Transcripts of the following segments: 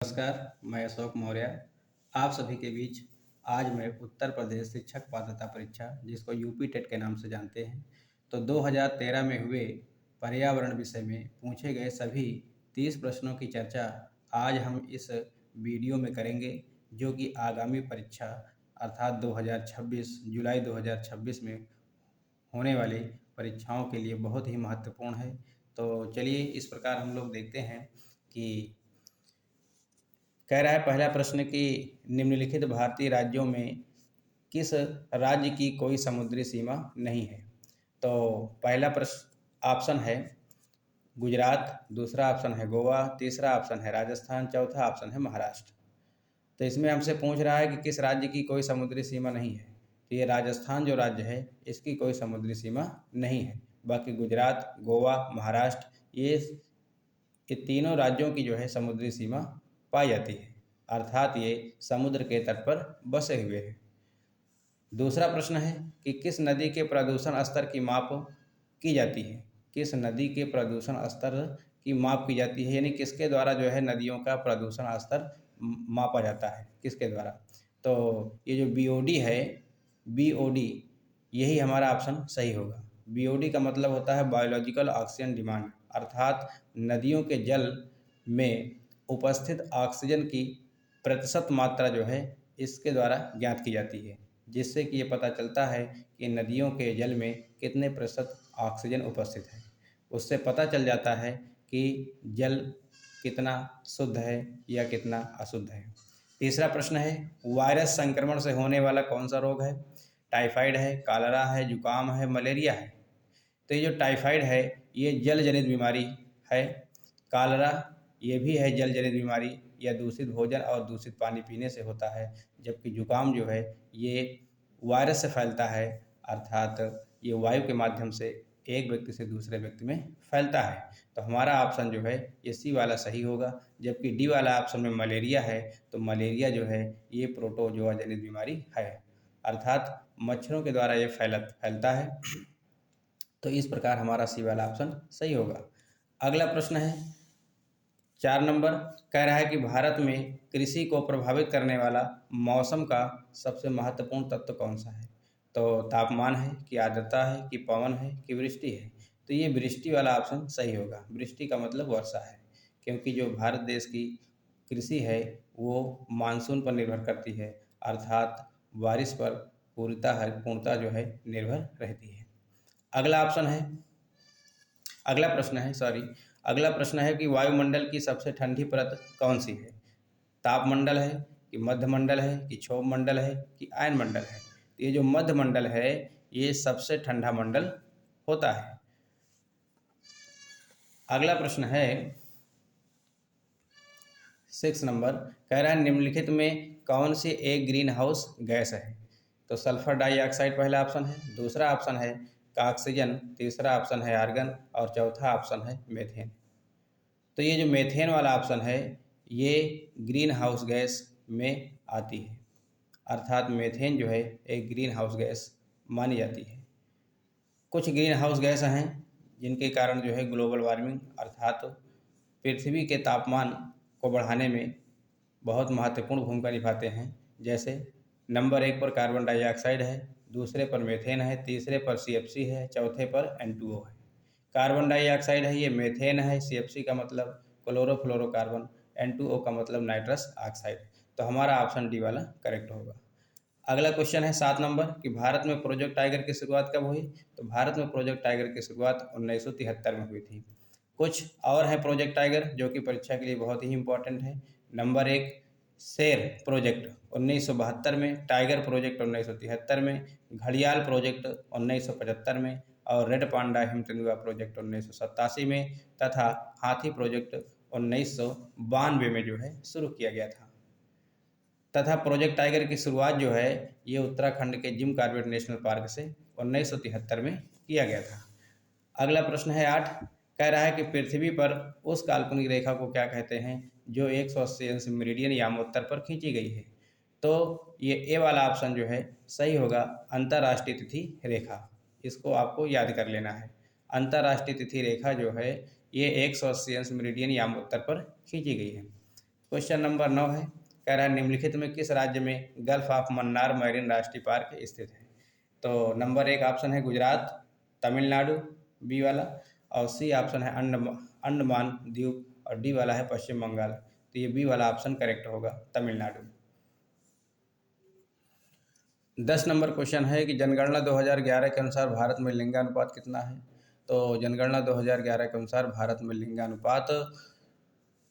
नमस्कार, मैं अशोक मौर्य। आप सभी के बीच आज मैं उत्तर प्रदेश शिक्षक पात्रता परीक्षा, जिसको यूपी टेट के नाम से जानते हैं, तो 2013 में हुए पर्यावरण विषय में पूछे गए सभी 30 प्रश्नों की चर्चा आज हम इस वीडियो में करेंगे, जो कि आगामी परीक्षा अर्थात 2026 जुलाई 2026 में होने वाली परीक्षाओं के लिए बहुत ही महत्वपूर्ण है। तो चलिए इस प्रकार हम लोग देखते हैं कि कह रहा है पहला प्रश्न कि निम्नलिखित भारतीय राज्यों में किस राज्य की कोई समुद्री सीमा नहीं है। तो पहला प्रश्न ऑप्शन है गुजरात, दूसरा ऑप्शन है गोवा, तीसरा ऑप्शन है राजस्थान, चौथा ऑप्शन है महाराष्ट्र। तो इसमें हमसे पूछ रहा है कि किस राज्य की कोई समुद्री सीमा नहीं है। तो ये राजस्थान जो राज्य है इसकी कोई समुद्री सीमा नहीं है। बाकी गुजरात, गोवा, महाराष्ट्र ये तीनों राज्यों की जो है समुद्री सीमा पाई जाती है, अर्थात ये समुद्र के तट पर बसे हुए हैं। दूसरा प्रश्न है कि किस नदी के प्रदूषण स्तर की माप की जाती है। किस नदी के प्रदूषण स्तर की माप की जाती है, यानी किसके द्वारा जो है नदियों का प्रदूषण स्तर मापा जाता है, किसके द्वारा। तो ये जो बीओडी है, बीओडी, यही हमारा ऑप्शन सही होगा। बीओडी का मतलब होता है बायोलॉजिकल ऑक्सीजन डिमांड, अर्थात नदियों के जल में उपस्थित ऑक्सीजन की प्रतिशत मात्रा जो है इसके द्वारा ज्ञात की जाती है, जिससे कि ये पता चलता है कि नदियों के जल में कितने प्रतिशत ऑक्सीजन उपस्थित है। उससे पता चल जाता है कि जल कितना शुद्ध है या कितना अशुद्ध है। तीसरा प्रश्न है वायरस संक्रमण से होने वाला कौन सा रोग है। टाइफाइड है, कालरा है, जुकाम है, मलेरिया है। तो ये जो टाइफाइड है ये जल जनित बीमारी है। कालरा ये भी है जल जनित बीमारी, या दूषित भोजन और दूषित पानी पीने से होता है। जबकि जुकाम जो है ये वायरस से फैलता है, अर्थात ये वायु के माध्यम से एक व्यक्ति से दूसरे व्यक्ति में फैलता है। तो हमारा ऑप्शन जो है ये सी वाला सही होगा। जबकि डी वाला ऑप्शन में मलेरिया है, तो मलेरिया जो है ये प्रोटोजोआ जनित बीमारी है, अर्थात मच्छरों के द्वारा ये फैलता है। तो इस प्रकार हमारा सी वाला ऑप्शन सही होगा। अगला प्रश्न है 4 नंबर, कह रहा है कि भारत में कृषि को प्रभावित करने वाला मौसम का सबसे महत्वपूर्ण तत्व कौन सा है। तो तापमान है कि आर्द्रता है कि पवन है कि वृष्टि है। तो ये वृष्टि वाला ऑप्शन सही होगा। वृष्टि का मतलब वर्षा है, क्योंकि जो भारत देश की कृषि है वो मानसून पर निर्भर करती है, अर्थात बारिश पर पूर्णतः जो है निर्भर रहती है। अगला प्रश्न है कि वायुमंडल की सबसे ठंडी परत कौन सी है। तापमंडल है कि मध्यमंडल है कि क्षोभ मंडल है कि आयन मंडल है। तो ये जो मध्यमंडल है ये सबसे ठंडा मंडल होता है। अगला प्रश्न है 6 नंबर, कह रहा है निम्नलिखित में कौन सी एक ग्रीन हाउस गैस है। तो सल्फर डाइऑक्साइड पहला ऑप्शन है, दूसरा ऑप्शन है ऑक्सीजन, तीसरा ऑप्शन है आर्गन और चौथा ऑप्शन है मेथेन। तो ये जो मेथेन वाला ऑप्शन है ये ग्रीन हाउस गैस में आती है, अर्थात मेथेन जो है एक ग्रीन हाउस गैस मानी जाती है। कुछ ग्रीन हाउस गैस हैं जिनके कारण जो है ग्लोबल वार्मिंग, अर्थात पृथ्वी के तापमान को बढ़ाने में बहुत महत्वपूर्ण भूमिका निभाते हैं। जैसे नंबर 1 पर कार्बन डाइऑक्साइड है, दूसरे पर मेथेन है, तीसरे पर CFC है, चौथे पर N2O है। कार्बन डाइऑक्साइड है ये मेथेन है, CFC का मतलब क्लोरोफ्लोरोकार्बन, N2O का मतलब नाइट्रस ऑक्साइड। तो हमारा ऑप्शन डी वाला करेक्ट होगा। अगला क्वेश्चन है 7 नंबर कि भारत में प्रोजेक्ट टाइगर की शुरुआत कब हुई। तो भारत में प्रोजेक्ट टाइगर की शुरुआत 1973 में हुई थी। कुछ और है प्रोजेक्ट टाइगर जो कि परीक्षा के लिए बहुत ही इंपॉर्टेंट है। नंबर 1 शेर प्रोजेक्ट 1972 में, टाइगर प्रोजेक्ट 1973 में, घड़ियाल प्रोजेक्ट 1975 में और रेड पांडा हिमतेंदुआ प्रोजेक्ट 1987 में तथा हाथी प्रोजेक्ट 1992 में जो है शुरू किया गया था। तथा प्रोजेक्ट टाइगर की शुरुआत जो है ये उत्तराखंड के जिम कॉर्बेट नेशनल पार्क से 1973 में किया गया था। अगला प्रश्न है 8, कह रहा है कि पृथ्वी पर उस काल्पनिक रेखा को क्या कहते हैं जो 180 अंश मेरिडियन यामोत्तर पर खींची गई है। तो ये ए वाला ऑप्शन जो है सही होगा, अंतर्राष्ट्रीय तिथि रेखा। इसको आपको याद कर लेना है। अंतर्राष्ट्रीय तिथि रेखा जो है ये 180 अंश मेरिडियन यामोत्तर पर खींची गई है। क्वेश्चन नंबर 9 है, कह रहा है निम्नलिखित में किस राज्य में गल्फ ऑफ मन्नार मैरीन राष्ट्रीय पार्क स्थित है। तो नंबर 1 ऑप्शन है गुजरात, तमिलनाडु, बी वाला, और सी ऑप्शन है अंडमान द्वीप, और डी वाला है पश्चिम बंगाल। तो ये बी वाला ऑप्शन करेक्ट होगा, तमिलनाडु। 10 नंबर क्वेश्चन है कि जनगणना 2011 के अनुसार भारत में लिंगानुपात कितना है। तो जनगणना 2011 के अनुसार भारत में लिंगानुपात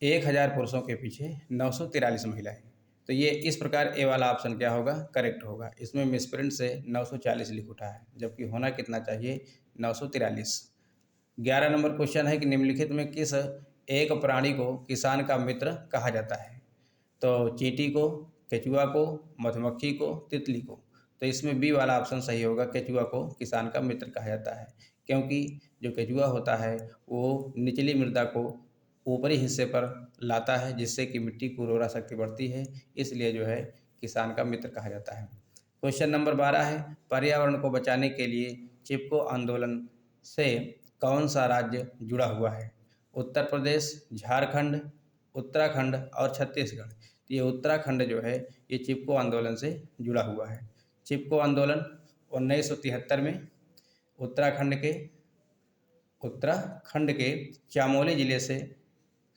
1000 पुरुषों के पीछे 943 महिलाएं। तो ये इस प्रकार ए वाला ऑप्शन क्या होगा, करेक्ट होगा। इसमें मिसप्रिंट से 940 लिख उठा है, जबकि होना कितना चाहिए, 943। 11 नंबर क्वेश्चन है कि निम्नलिखित में किस एक प्राणी को किसान का मित्र कहा जाता है। तो चींटी को, केचुआ को, मधुमक्खी को, तितली को। तो इसमें बी वाला ऑप्शन सही होगा, केचुआ को किसान का मित्र कहा जाता है, क्योंकि जो केचुआ होता है वो निचली मृदा को ऊपरी हिस्से पर लाता है, जिससे कि मिट्टी की उर्वरा शक्ति बढ़ती है, इसलिए जो है किसान का मित्र कहा जाता है। क्वेश्चन नंबर 12 है, पर्यावरण को बचाने के लिए चिपको आंदोलन से कौन सा राज्य जुड़ा हुआ है। उत्तर प्रदेश, झारखंड, उत्तराखंड और छत्तीसगढ़। तो ये उत्तराखंड जो है ये चिपको आंदोलन से जुड़ा हुआ है। चिपको आंदोलन 1973 में उत्तराखंड के चामोली जिले से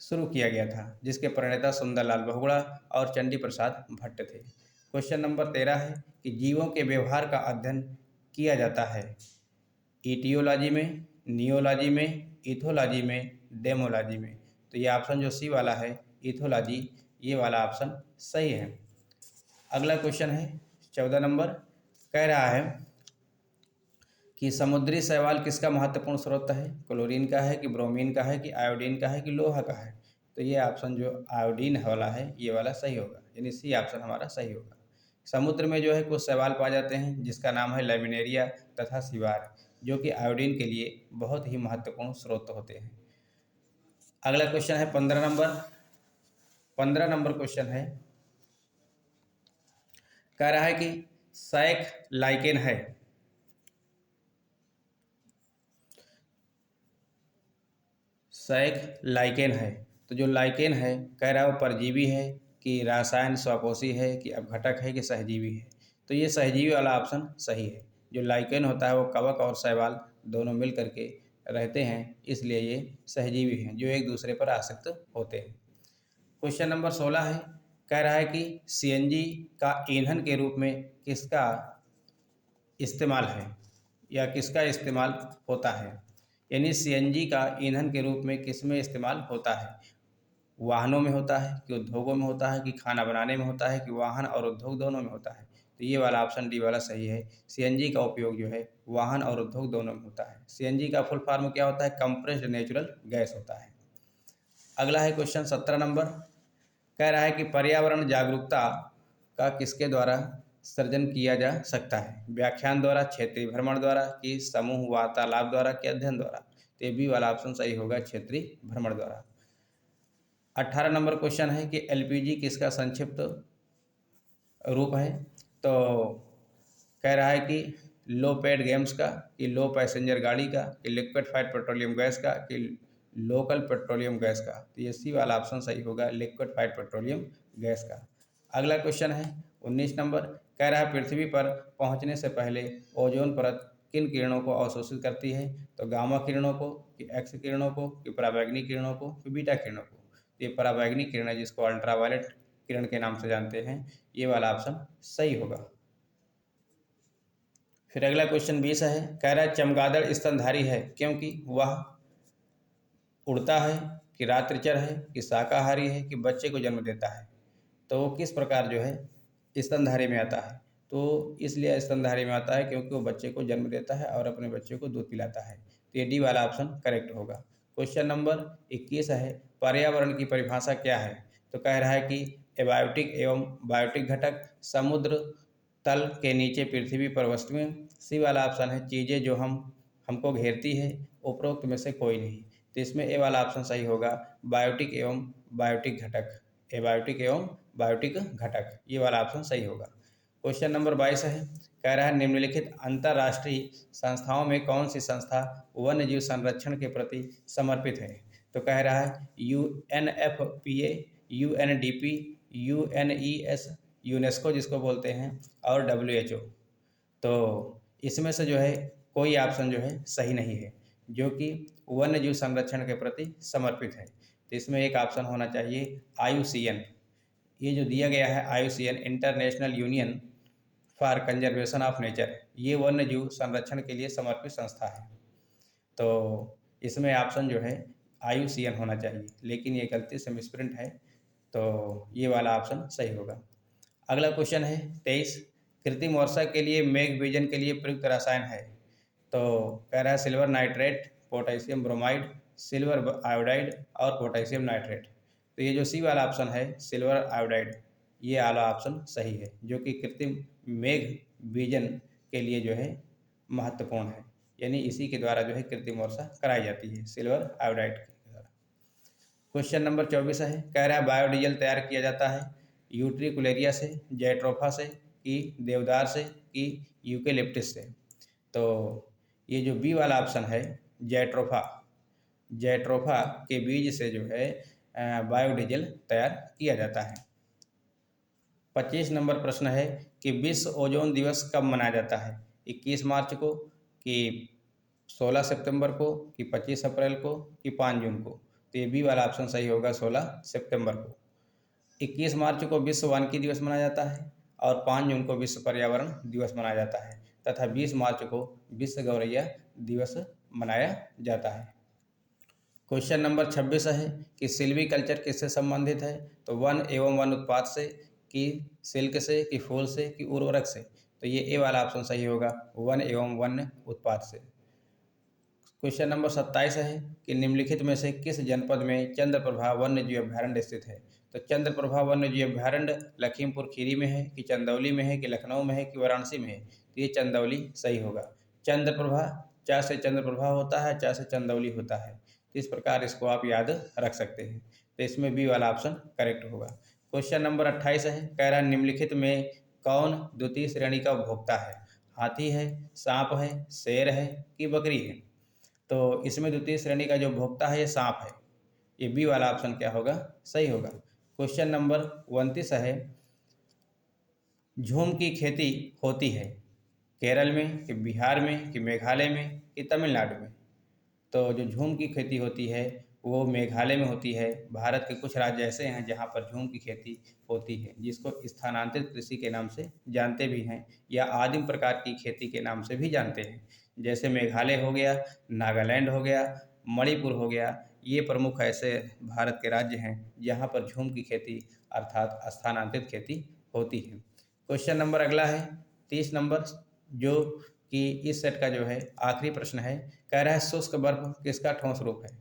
शुरू किया गया था, जिसके प्रणेता सुंदरलाल बहुगुणा और चंडी प्रसाद भट्ट थे। क्वेश्चन नंबर 13 है कि जीवों के व्यवहार का अध्ययन किया जाता है ईटियोलॉजी में, नियोलॉजी में, इथोलॉजी में, डेमोलॉजी में। तो ये ऑप्शन जो सी वाला है, इथोलॉजी, ये वाला ऑप्शन सही है। अगला क्वेश्चन है 14 नंबर, कह रहा है कि समुद्री शैवाल किसका महत्वपूर्ण स्रोत है। क्लोरीन का है कि ब्रोमीन का है कि आयोडीन का है कि लोहा का है। तो ये ऑप्शन जो आयोडीन वाला है ये वाला सही होगा, यानी सी ऑप्शन हमारा सही होगा। समुद्र में जो है कुछ शैवाल पाए जाते हैं जिसका नाम है लैमिनेरिया तथा सिवार, जो कि आयोडीन के लिए बहुत ही महत्वपूर्ण स्रोत होते हैं। अगला क्वेश्चन है 15 नंबर क्वेश्चन है, कह रहा है कि सैक लाइकेन है। सैक लाइकेन है, तो जो लाइकेन है कह रहा है वो परजीवी है कि रासायन स्वपोषी है कि अपघटक है कि सहजीवी है। तो ये सहजीवी वाला ऑप्शन सही है। जो लाइकेन होता है वो कवक और शैवाल दोनों मिल करके रहते हैं, इसलिए ये सहजीवी हैं जो एक दूसरे पर आसक्त होते हैं। क्वेश्चन नंबर 16 है, कह रहा है कि सीएनजी का ईंधन के रूप में किसका इस्तेमाल है या किसका इस्तेमाल होता है। यानी सीएनजी का ईंधन के रूप में किस में इस्तेमाल होता है। वाहनों में होता है कि उद्योगों में होता है कि खाना बनाने में होता है कि वाहन और उद्योग दोनों में होता है। तो ये वाला ऑप्शन डी वाला सही है। सीएनजी का उपयोग जो है वाहन और उद्योग दोनों में होता है। सीएनजी का फुल फॉर्म क्या होता है, कंप्रेस्ड नेचुरल गैस होता है। अगला है क्वेश्चन 17 नंबर, कह रहा है कि पर्यावरण जागरूकता का किसके द्वारा सृजन किया जा सकता है। व्याख्यान द्वारा, क्षेत्रीय भ्रमण द्वारा कि समूह वार्तालाप द्वारा कि अध्ययन द्वारा। तो ये बी वाला ऑप्शन सही होगा, क्षेत्रीय भ्रमण द्वारा। 18 नंबर क्वेश्चन है कि एलपीजी किसका संक्षिप्त रूप है। तो कह रहा है कि लो पेड गैस का कि लो पैसेंजर गाड़ी का कि लिक्विफाइड पेट्रोलियम गैस का कि लोकल पेट्रोलियम गैस का। तो ये सी वाला ऑप्शन सही होगा, लिक्विफाइड पेट्रोलियम गैस का। अगला क्वेश्चन है 19 नंबर, कह रहा है पृथ्वी पर पहुंचने से पहले ओजोन परत किन किरणों को अवशोषित करती है। तो गामा किरणों को कि एक्स किरणों को कि पराबैंगनी किरणों को कि बीटा किरणों को। ये पराबैंगनी किरण है जिसको अल्ट्रावायलेट किरण के नाम से जानते हैं, ये वाला ऑप्शन सही होगा। फिर अगला क्वेश्चन 20 है, कह रहा है चमगादड़ स्तनधारी है क्योंकि वह उड़ता है कि रात्रिचर है कि शाकाहारी है कि बच्चे को जन्म देता है। तो वो किस प्रकार जो है स्तनधारी में आता है। तो इसलिए स्तनधारी में आता है क्योंकि वो बच्चे को जन्म देता है और अपने बच्चे को दूध पिलाता है। तो ये डी वाला ऑप्शन करेक्ट होगा। क्वेश्चन नंबर 21 है, पर्यावरण की परिभाषा क्या है। तो कह रहा है कि एबायोटिक एवं बायोटिक घटक, समुद्र तल के नीचे पृथ्वी पर वस्तुएं। सी वाला ऑप्शन है चीज़ें जो हमको घेरती है, उपरोक्त में से कोई नहीं। तो इसमें ए वाला ऑप्शन सही होगा, बायोटिक एवं बायोटिक घटक, एबायोटिक एवं बायोटिक घटक, ये वाला ऑप्शन सही होगा। क्वेश्चन नंबर 22 है, कह रहा है निम्नलिखित अंतर्राष्ट्रीय संस्थाओं में कौन सी संस्था वन्यजीव संरक्षण के प्रति समर्पित है। तो कह रहा है UNFPA, UNDP, UNES, यूनेस्को जिसको बोलते हैं, और WHO। तो इसमें से जो है कोई ऑप्शन जो है सही नहीं है, जो कि वन्य जीव संरक्षण के प्रति समर्पित है। तो इसमें एक ऑप्शन होना चाहिए IUCN। ये जो दिया गया है IUCN, international union for conservation of nature, ये वन्य जीव संरक्षण के लिए समर्पित संस्था है। तो इसमें ऑप्शन जो है IUCN होना चाहिए, लेकिन ये गलती से मिसप्रिंट है, तो ये वाला ऑप्शन सही होगा। अगला क्वेश्चन है 23, कृत्रिम वर्षा के लिए मेघ बीजन के लिए प्रयुक्त रसायन है। तो कह रहा है silver nitrate, potassium bromide, silver iodide और पोटेशियम नाइट्रेट। तो ये जो सी वाला ऑप्शन है सिल्वर आयोडाइड, ये वाला ऑप्शन सही है, जो कि कृत्रिम मेघ बीजन के लिए जो है महत्वपूर्ण है, यानी इसी के द्वारा जो है कृत्रिम वर्षा कराई जाती है, सिल्वर आयोडाइड के द्वारा। क्वेश्चन नंबर 24 है, कह रहा है बायोडीजल तैयार किया जाता है यूट्रिकुलेरिया से, जैट्रोफा से, कि देवदार से, कि यूकेलिप्टिस से। तो ये जो बी वाला ऑप्शन है जैट्रोफा, जैट्रोफा के बीज से जो है बायोडीजल तैयार किया जाता है। 25 नंबर प्रश्न है कि विश्व ओजोन दिवस कब मनाया जाता है, 21 मार्च को, कि 16 सितंबर को, कि 25 अप्रैल को, कि 5 जून को। तो ये बी वाला ऑप्शन सही होगा 16 सितंबर को। 21 मार्च को विश्व वानिकी दिवस मनाया जाता है और 5 जून को विश्व पर्यावरण दिवस मनाया जाता है, तथा 20 मार्च को विश्व गौरैया दिवस मनाया जाता है। क्वेश्चन नंबर 26 है कि सिल्वीकल्चर किससे संबंधित है। तो वन एवं वन उत्पाद से, कि सिल्क से, कि फूल से, कि उर्वरक से। तो ये ए वाला ऑप्शन सही होगा, वन एवं वन उत्पाद से। क्वेश्चन नंबर 27 है कि निम्नलिखित में से किस जनपद में चंद्रप्रभा वन्यजीव अभ्यारण्य स्थित है। तो चंद्रप्रभा वन्यजीव अभ्यारण्य लखीमपुर खीरी में है, कि चंदौली में है, कि लखनऊ में है, कि वाराणसी में है। तो ये चंदौली सही होगा। चंद्रप्रभा, चा से चंद्रप्रभा होता है, चा से चंदौली होता है। तो इस प्रकार इसको आप याद रख सकते हैं। तो इसमें बी वाला ऑप्शन करेक्ट होगा। क्वेश्चन नंबर 28 है, कह रहा है निम्नलिखित में कौन द्वितीय श्रेणी का उपभोक्ता है। हाथी है, सांप है, शेर है, कि बकरी है। तो इसमें द्वितीय श्रेणी का जो उपभोक्ता है ये सांप है। ये बी वाला ऑप्शन क्या होगा, सही होगा। क्वेश्चन नंबर 29 है, झूम की खेती होती है केरल में, कि बिहार में, कि मेघालय में, कि तमिलनाडु में। तो जो झूम की खेती होती है वो मेघालय में होती है। भारत के कुछ राज्य ऐसे हैं जहाँ पर झूम की खेती होती है, जिसको स्थानांतरित कृषि के नाम से जानते भी हैं, या आदिम प्रकार की खेती के नाम से भी जानते हैं। जैसे मेघालय हो गया, नागालैंड हो गया, मणिपुर हो गया, ये प्रमुख ऐसे भारत के राज्य हैं जहाँ पर झूम की खेती अर्थात स्थानांतरित खेती होती है। क्वेश्चन नंबर अगला है 30 नंबर, जो कि इस सेट का जो है आखिरी प्रश्न है। कह रहा है शुष्क बर्फ किसका ठोस रूप है।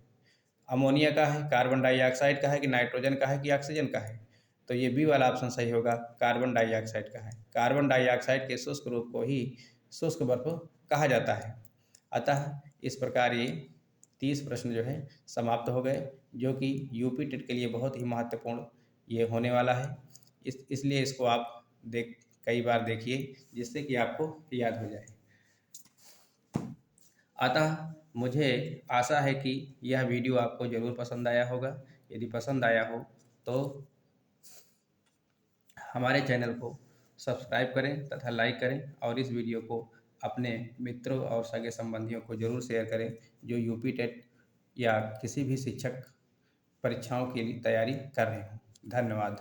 अमोनिया का है, कार्बन डाइऑक्साइड का है, कि नाइट्रोजन का है, कि ऑक्सीजन का है। तो ये बी वाला ऑप्शन सही होगा, कार्बन डाइऑक्साइड का है। कार्बन डाइऑक्साइड के शुष्क रूप को ही शुष्क बर्फ कहा जाता है। अतः इस प्रकार ये 30 प्रश्न जो है समाप्त हो गए, जो कि यूपी टेट के लिए बहुत ही महत्वपूर्ण ये होने वाला है। इसलिए इसको आप कई बार देखिए, जिससे कि आपको याद हो जाए। अतः मुझे आशा है कि यह वीडियो आपको ज़रूर पसंद आया होगा। यदि पसंद आया हो तो हमारे चैनल को सब्सक्राइब करें तथा लाइक करें, और इस वीडियो को अपने मित्रों और सगे संबंधियों को ज़रूर शेयर करें जो यूपी टेट या किसी भी शिक्षक परीक्षाओं की तैयारी कर रहे हों। धन्यवाद।